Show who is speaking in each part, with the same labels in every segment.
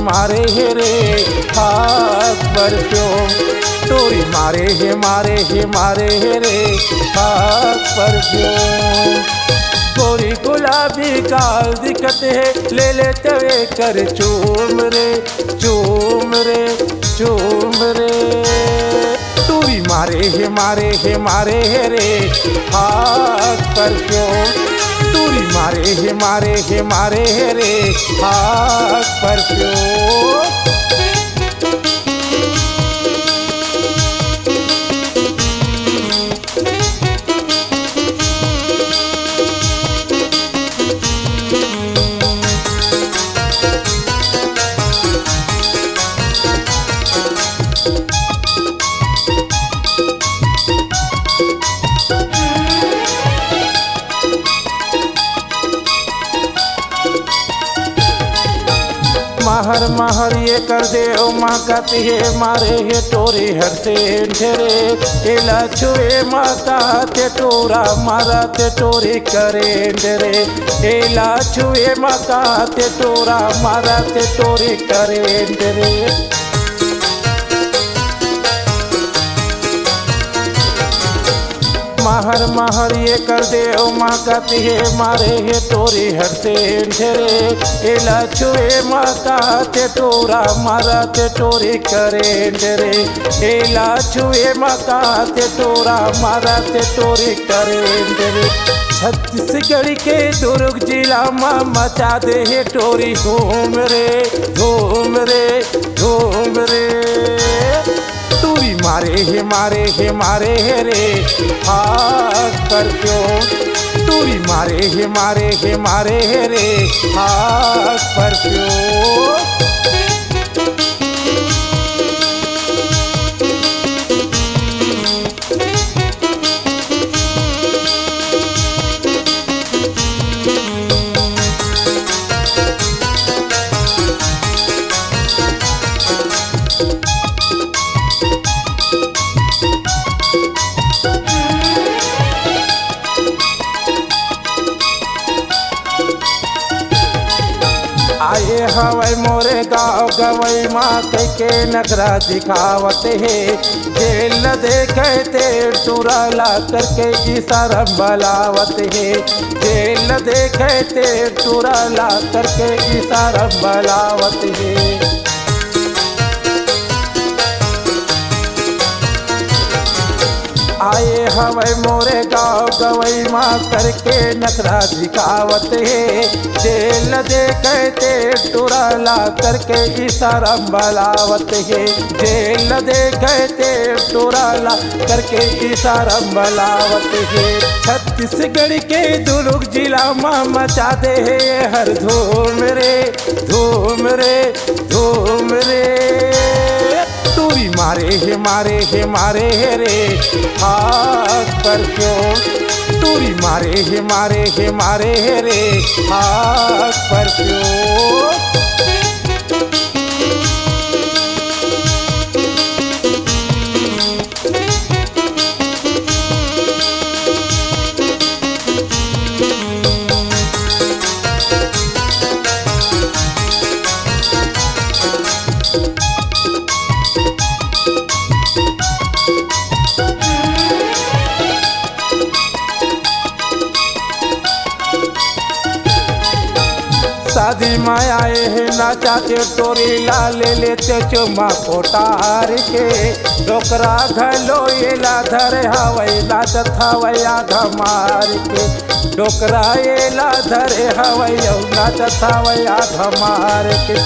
Speaker 1: मारे हे रे हाथ पर क्यों टोरी मारे हे रे हाथ पर क्यों। गोरी गुलाबी काल दिखत है ले लेते हुए कर चूम रे चूम रे चूम रे। टोरी मारे हे रे हाथ पर क्यों टूरी मारे हे रे हाथ पर क्यों। महर महर ये कर दे ओ माँ कहती है मारे हे टोरी हर से ढेरे एला छुए माता ते टोरा मारा ते टोरी करे ढेरे एला छुए माता ते टोरा मारा ते टोरी करे ढेरे। महर महर ये कर दे ओ माँ कहती है मारे हे टोरी हर से ढेरे एला छुए माता ते टोरा मारा ते टोरी करे ढेरे एला छुए माता ते टोरा मारा ते टोरी करे ढेरे। छत्तीसगढ़ के दुर्ग जिला माँ मचा दे हे टोरी घूम रे घूम रे घूम रे। टूरी मारे हे रे हाथ पर क्यों टूरी मारे हे रे हाथ पर क्यों। आए हवै मोरे गाँव गवई माँ के नखरा दिखावत है जेल देखे ते टूरा ला करके इशारा बलावत है जेल देखे ते टूरा ला करके इशारा बलावत है। आए हवै मोरे गाँव गवई माँ करके नखरा दिखावत है जेल देखे ते टूरा ला करके इशारा बलावत है जेल देखे ते टूरा ला करके इशारा बलावत है। छत्तीसगढ़ के दुर्ग जिला माँ मचा दे है हर धूम रे धूम रे धूम रे। टूरी मारे हे रे हाथ पर क्यों टूरी मारे हे रे हाथ पर क्यों। शादी में आए हैं नाचाते टोरी ला ले लेते चुमा कोटार के डोकरा घलो ये ला धरे हवई नाचत हवई आधा मार के डोकरा ये ला धरे हवई नाचत हवई आधा मार के।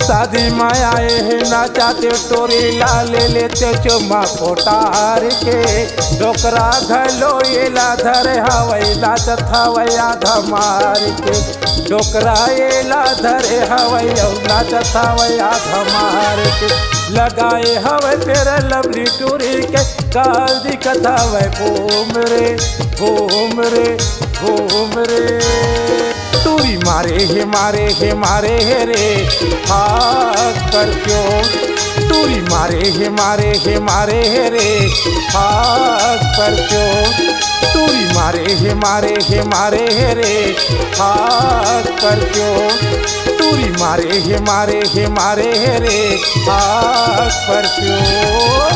Speaker 1: शादी में आए हैं नाचाते टोरी ला ले लेते चुम्मा पोटार के डोकरा घलो ये ला धरे हवई नाचत हवई आधा मार के डोकरा ये ला धरे हवई नाचत हवई आधा मार के लगाए हवई तेरे लवली टूरी के काल दिखत हवई घूम रे घूम रे घूम रे टूरी मारे हे मारे हे मारे हे रे भाग कर क्यों टूरी मारे हे मारे हे मारे हे रे भाग कर क्यों टूरी मारे हे मारे हे मारे हे रे भाग कर क्यों टूरी मारे हे मारे हे मारे हे रे भाग कर क्यों।